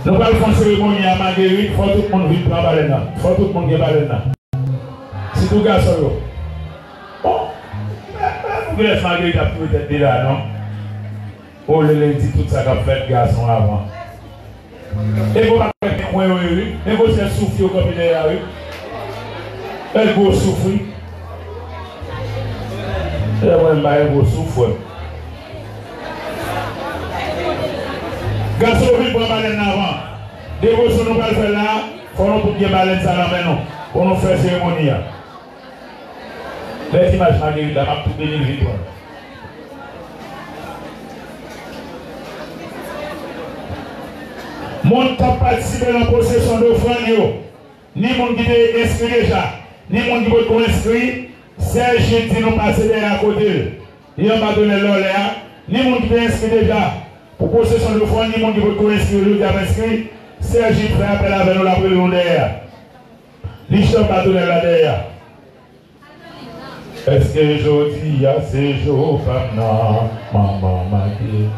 Nous allons faire une cérémonie à Marguerite, il faut tout le monde vite prendre baleine là. Il faut tout le monde qui est baleine là. C'est tout garçon. Bon. Vous laissez Marguerite à tout être là, non? Oh, le lundi, tout ça qu'a fait garçon avant. Et vous avez fait un coin, oui. Et vous avez soufflé au cabinet là, oui. Et vous soufflez. Et vous soufflez. Garçon, oui, pour la baleine avant. Dévotion, nous allons faire là. Il faut nous pour que baleine ça là maintenant. Pour nous faire cérémonie. Les images Marguerite, la map tout béni le victoire. Mon qui a participé dans la possession de Franio, ni mon qui est inscrit déjà, ni mon qui est inscrit, Serge dit nous passer derrière à côté. Il n'a pas donné l'or là, ni mon qui est inscrit déjà, pour possession de Franio, ni mon qui est inscrit, lui qui a inscrit, Serge fait appel avec nous la première derrière. L'Ichon pas donné là derrière. Est-ce que je dis à ces jours, maman m'a dit.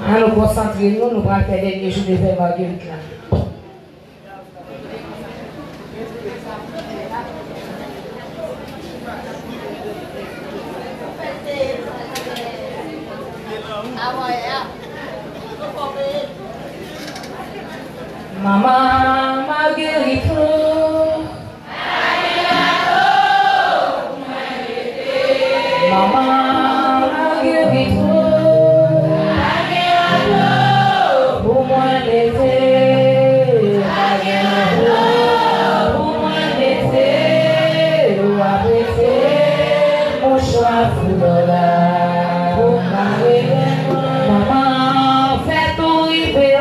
À nous concentrer, nous allons faire les derniers jours de faire Marguerite là. Maman Marguerite, maman Marguerite, pour moi l'été, pour moi l'été, ou après mon choix foudre pour maman fait tout river.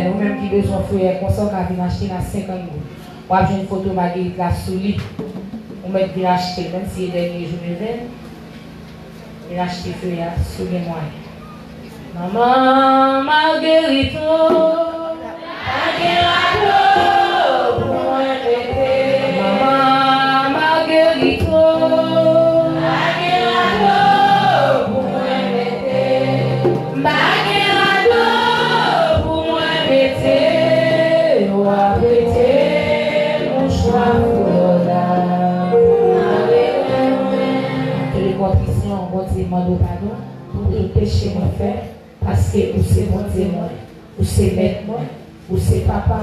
Nous-mêmes qui besoin faire comme ça, on va venir acheter à 50 euros. On va une photo Marguerite là sous lit. On va venir acheter, même si les derniers jours de veine, on va acheter feu sous les moyens. Maman Marguerite, maman Marguerite, demande pardon pour tout péché moi fait parce que vous c'est mon Dieu moi vous c'est maître moi vous c'est papa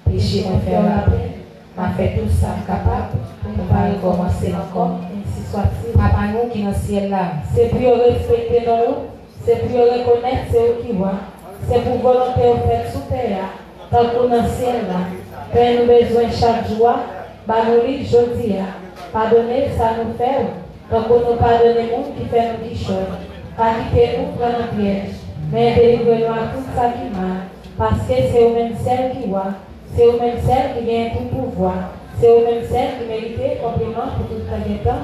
péché moi faire la paix m'a fait tout ça capable pour pas recommencer encore ainsi soit-il papa nous qui dans le ciel là c'est pour respecter nous c'est pour reconnaître c'est eux qui voient c'est pour volonté au fait sous terre tant qu'on dans le ciel là Père nous besoin chaque jour bah nous lit jodi pardonner ça nous fait. Donc, on nous pardonne les gens qui fait nos guichons, pas quitter nous pour nos pièges, mais délivrez-nous à tout ça qui m'a, parce que c'est eux-mêmes celles qui voient, c'est eux-mêmes celles qui gagnent tout pouvoir, c'est eux-mêmes celles qui méritent compliment pour tout le temps,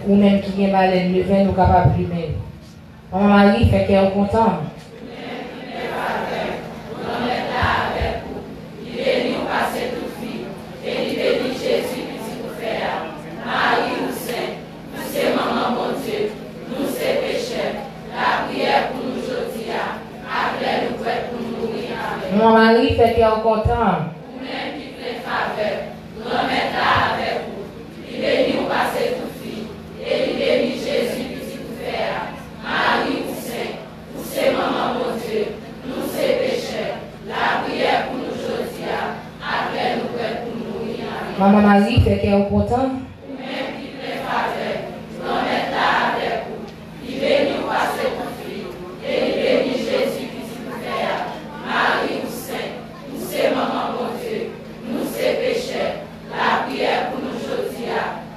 ou même qui gagnent malin, le vin nous capable de lui-même. Mon mari fait qu'elle est content. Mon mari fait qu'elle est content. Vous-même qui faites faveur, nous remettons avec vous. Il bénit ou passer tout fille. Et il bénit Jésus qui s'y vous fait. Marie ou Saint, vous c'est maman mon Dieu, nous c'est pécheurs. La prière pour nous aujourd'hui, après nous prêts pour mourir. Maman Marie fait qu'elle est content. Vous-même qui faites faveur, nous remettons avec vous. Il bénit ou passer tout fille. Et il bénit Jésus qui s'y vous fait. Marie ou Saint, nous c'est maman mon Dieu, nous c'est pécheurs. La prière pour nous aujourd'hui,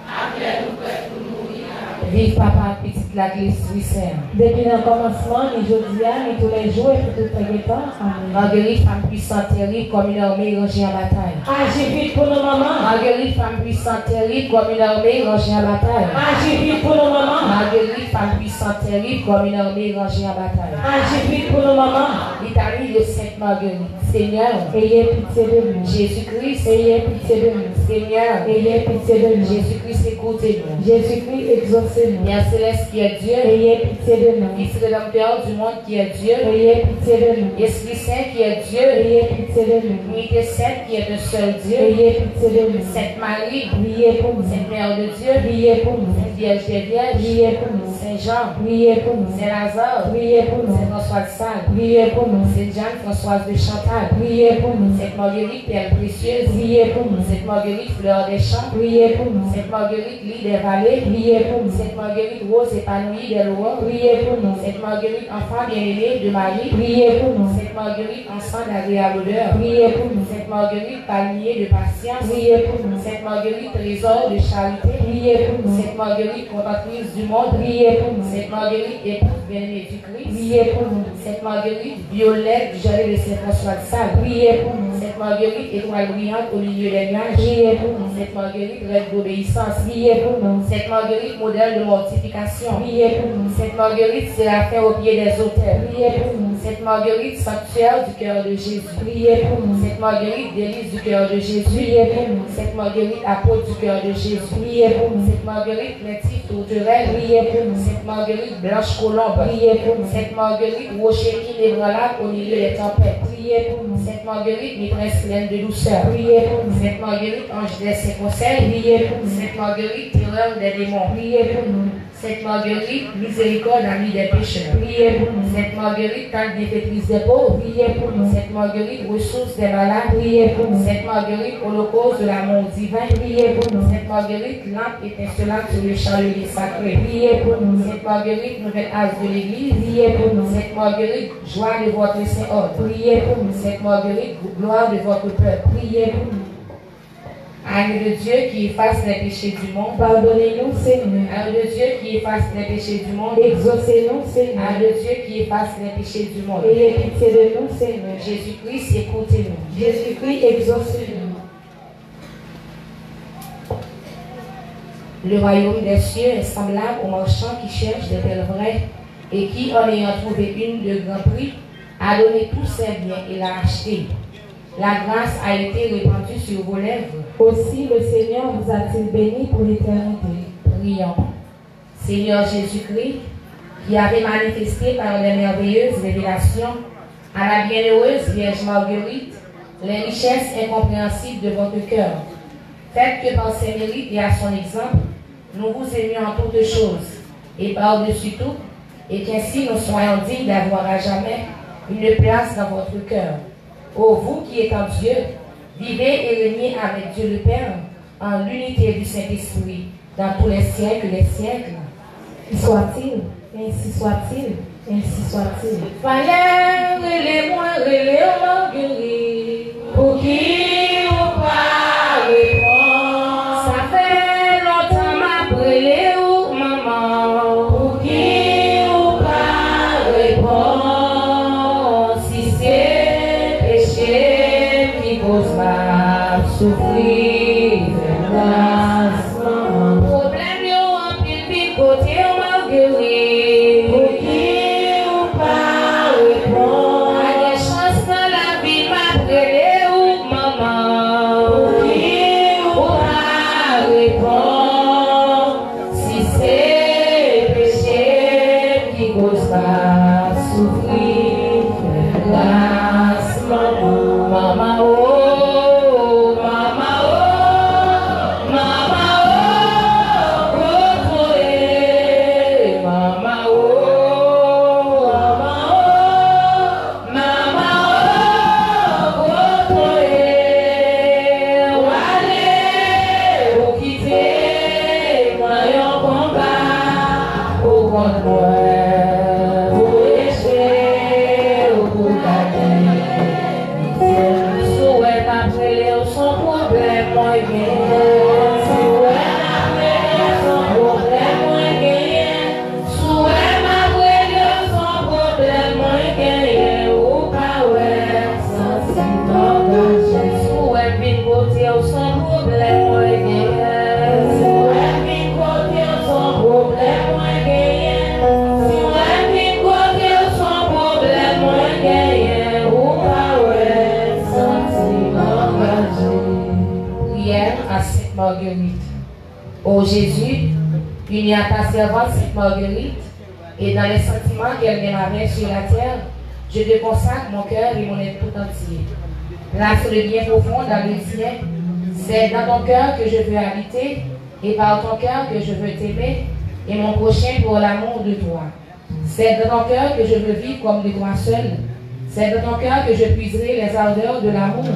après nous prêts pour mourir. Vive papa, petite la l'Esprit Saint. Depuis le commencement, ni aujourd'hui, ni tous les jours, et pour tout le temps. Amen. Marguerite, femme puissante, terrible, comme une armée rangée en bataille. Agis vite pour nos mamans. Marguerite, femme puissante, terrible, comme une armée rangée en bataille. Agis vite pour nos mamans. Marguerite, femme puissante, terrible, comme une armée rangée en bataille. Agis vite pour nos mamans. Litanie de Sainte Marguerite. Seigneur, ayez pitié de nous. Jésus-Christ, ayez pitié de nous. Seigneur, ayez pitié de nous. Jésus-Christ, écoutez-nous. Jésus-Christ, exaucez-nous. Père céleste qui est Dieu, ayez pitié de nous. Fils rédempteur du monde qui est Dieu, ayez pitié de nous. Esprit Saint qui est Dieu, ayez pitié de nous. Unité Sainte qui est un seul Dieu, ayez pitié de nous. Sainte Marie, priez pour nous. Sainte Mère de Dieu, priez pour nous. Sainte Vierge des Vierges, priez pour nous. Saint Jean, priez pour nous. Saint Lazare, priez pour nous. Saint François de Sales, priez pour nous. Sainte Jeanne Françoise de Chantal, priez pour nous. Sainte Marguerite, Perle précieuse, priez pour nous. Sainte Marguerite, fleur des champs, priez pour nous. Sainte Marguerite, Marguerite lit des vallées. Priez pour nous. Sainte Marguerite rose épanouie des louanges. Priez pour nous. Sainte Marguerite enfant bien-aimé de Marie. Priez pour nous. Sainte Marguerite encens d'agréable odeur. Priez pour nous. Sainte Marguerite palmier de patience. Priez pour nous. Sainte Marguerite trésor de charité. Priez pour nous. Sainte Marguerite contemplatrice du monde. Priez pour nous. Sainte Marguerite épouse bien-aimée du Christ. Priez pour nous. Sainte Marguerite violette du jardin de Saint François de Sales. Priez pour nous. Sainte Marguerite étoile brillante au milieu des nuages. Priez pour nous. Sainte Marguerite rêve d'obéissance. Priez pour nous. Sainte Marguerite modèle de mortification. Priez pour nous. Sainte Marguerite séraphin au pied des autels. Priez pour nous. Sainte Marguerite sanctuaire du cœur de Jésus. Priez pour nous. Sainte Marguerite délice du cœur de Jésus. Priez pour nous. Sainte Marguerite apôtre du cœur de Jésus. Priez pour nous. Sainte Marguerite plaintive tourterelle. Priez pour nous. Sainte Marguerite blanche colombe. Priez pour nous. Sainte Marguerite rocher inébranlable au milieu des tempêtes. Priez pour nous. Sainte Marguerite maîtresse pleine de douceur. Priez pour nous. Sainte Marguerite ange des saints conseils. Priez pour nous. Sainte Marguerite terreur des démons. Priez pour nous. Sainte Marguerite miséricorde amie des pécheurs. Priez pour nous. Sainte Marguerite tante bienfaitrice des pauvres. Priez pour nous. Sainte Marguerite ressource des malades. Priez pour nous. Sainte Marguerite holocauste de l'amour divin. Priez pour nous. Sainte Marguerite lampe étincelante sur le chandelier sacré. Priez pour nous. Sainte Marguerite nouvelle âge de l'Église. Priez pour nous. Sainte Marguerite joie de votre saint ordre. Priez pour nous. Sainte Marguerite gloire de votre peuple. Priez pour nous. Agneau de Dieu qui efface les péchés du monde. Pardonnez-nous, Seigneur. Agneau de Dieu qui efface les péchés du monde. Exaucez-nous, Seigneur. Agneau de Dieu qui efface les péchés du monde. Ayez pitié de nous, Seigneur. Jésus-Christ, écoutez-nous. Jésus-Christ, exaucez-nous. Le royaume des cieux est semblable au marchand qui cherche des perles vraies et qui, en ayant trouvé une de grand prix, a donné tous ses biens et l'a acheté. La grâce a été répandue sur vos lèvres. Aussi le Seigneur vous a-t-il béni pour l'éternité. Prions. Seigneur Jésus-Christ, qui avait manifesté par les merveilleuses révélations à la bienheureuse Vierge Marguerite les richesses incompréhensibles de votre cœur, faites que par ses mérites et à son exemple, nous vous aimions en toutes choses, et par-dessus tout, et qu'ainsi nous soyons dignes d'avoir à jamais une place dans votre cœur. Ô vous qui êtes en Dieu, vivez et régnez avec Dieu le Père, en l'unité du Saint-Esprit, dans tous les siècles des siècles. Ainsi soit-il, ainsi soit-il, ainsi soit-il. Fallait relais-moi, Marguerite, pour qui ou pas répondre. Ça fait longtemps m'a brûlé ou maman, pour qui ou pas répondre. Si c'est péché, qui cause ma souffrir, grâce, problème yo en pile côté Marguerite, pour qui ou pas répondre. A des chances dans la vie m'a brûlé ou maman, pour qui ou pas répondre. Si c'est péché qui cause ma souffrir, grâce, maman, maman, oh, maman, oh, maman, oh, retrouver, maman, oh, maman, oh, retrouver, ou aller, ou quitter, moi, yon combat, ou contre moi. Souhaite après son problème, moi gagne. Souhaite après son problème, moi gagne. Souhaite après son problème, moi gagne. Ou pas ouais, sentiment engagé. Souhaite vite côté son problème, moi gagne. Souhaite vite côté son problème, moi gagne. Souhaite vite côté son problème, moi gagne. Ou pas ouais, sentiment engagé. Prière à Sainte Marguerite. Ô Jésus, unis à ta servante Sainte Marguerite, et dans les sentiments qu'elle démarrait sur la terre, je te consacre mon cœur et mon être tout entier. Place le bien profond dans le tien. C'est dans ton cœur que je veux habiter, et par ton cœur que je veux t'aimer, et mon prochain pour l'amour de toi. C'est dans ton cœur que je veux vivre comme de toi seul. C'est dans ton cœur que je puiserai les ardeurs de l'amour,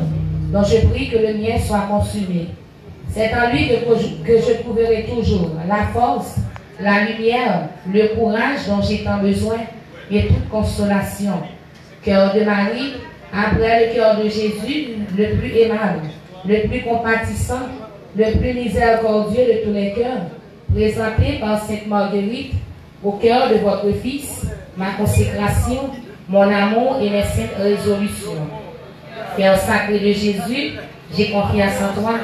dont je prie que le mien soit consumé. C'est en lui que je trouverai toujours la force, la lumière, le courage dont j'ai tant besoin et toute consolation. Cœur de Marie, après le cœur de Jésus, le plus aimable, le plus compatissant, le plus miséricordieux de tous les cœurs, présenté par Sainte Marguerite, au cœur de votre Fils, ma consécration, mon amour et mes saintes résolutions. Cœur sacré de Jésus, j'ai confiance en toi.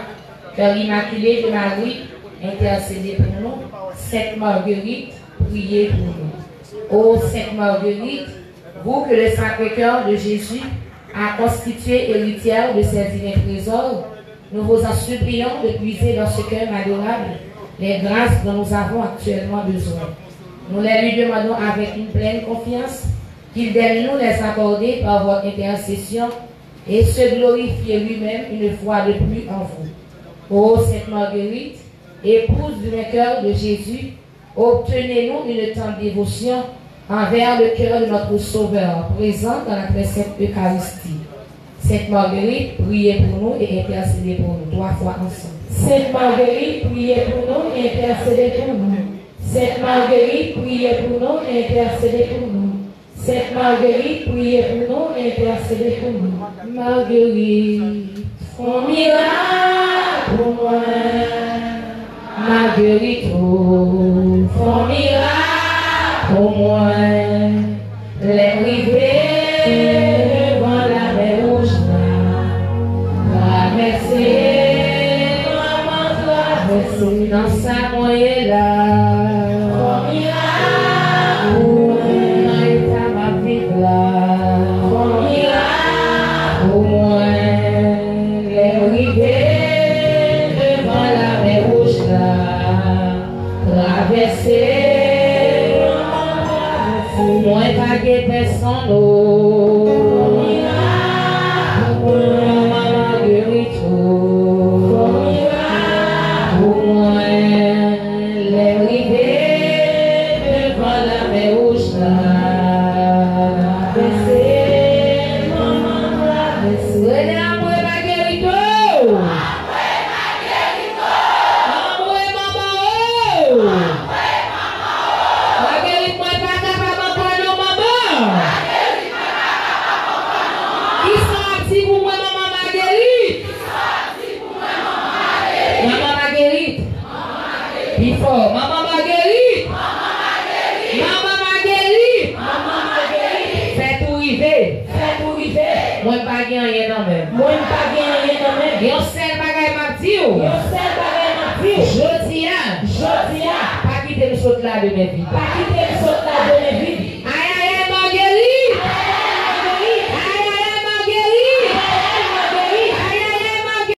Cœur immaculé de Marie, intercédez pour nous. Sainte Marguerite, priez pour nous. Ô Sainte Marguerite, vous que le Sacré-Cœur de Jésus a constitué héritière de ces divins trésors, nous vous en supplions de puiser dans ce cœur adorable les grâces dont nous avons actuellement besoin. Nous les lui demandons avec une pleine confiance qu'il daigne nous les accorder par votre intercession et se glorifier lui-même une fois de plus en vous. Ô Sainte Marguerite, épouse du vainqueur de Jésus, obtenez-nous une tendre dévotion envers le cœur de notre Sauveur, présent dans la très sainte Eucharistie. Sainte Marguerite, priez pour nous et intercédez pour nous, 3 fois ensemble. Sainte Marguerite, priez pour nous et intercédez pour nous. Sainte Marguerite, priez pour nous et intercédez pour nous. Sainte Marguerite, priez pour nous et intercédez pour nous. Marguerite, ton miracle pour moi. Marguerite, ton miracle pour moi. les rivets Devant la mer rouge, traverser, maman traverser dans sa moyenne là. ton miracle pour moi. Ton miracle pour moi. Les rivets devant la mer rouge traverser, Pour moi, pas de personne d'eau. ton miracle pour moi. Marguerite, Ton miracle pour moi, les rivets devant la mer rouge traverser, maman traverser. René Amoué Marguerite, Amoué maman, Marguerite, moi pas capable d'entendre maman. Qui sont petits pour moi, maman Marguerite? Maman Marguerite. Il faut, maman Marguerite. Maman Marguerite. Maman Marguerite, Fais tout river. fais tout river. Moi pas gagner rien dans même. Moi pas gagner dans mes Yon seul bagay m'a dit ou. Yo sais pas ma vie. Jodi a, Jodi a, pas quitter le saut là de mes vies. pas quitter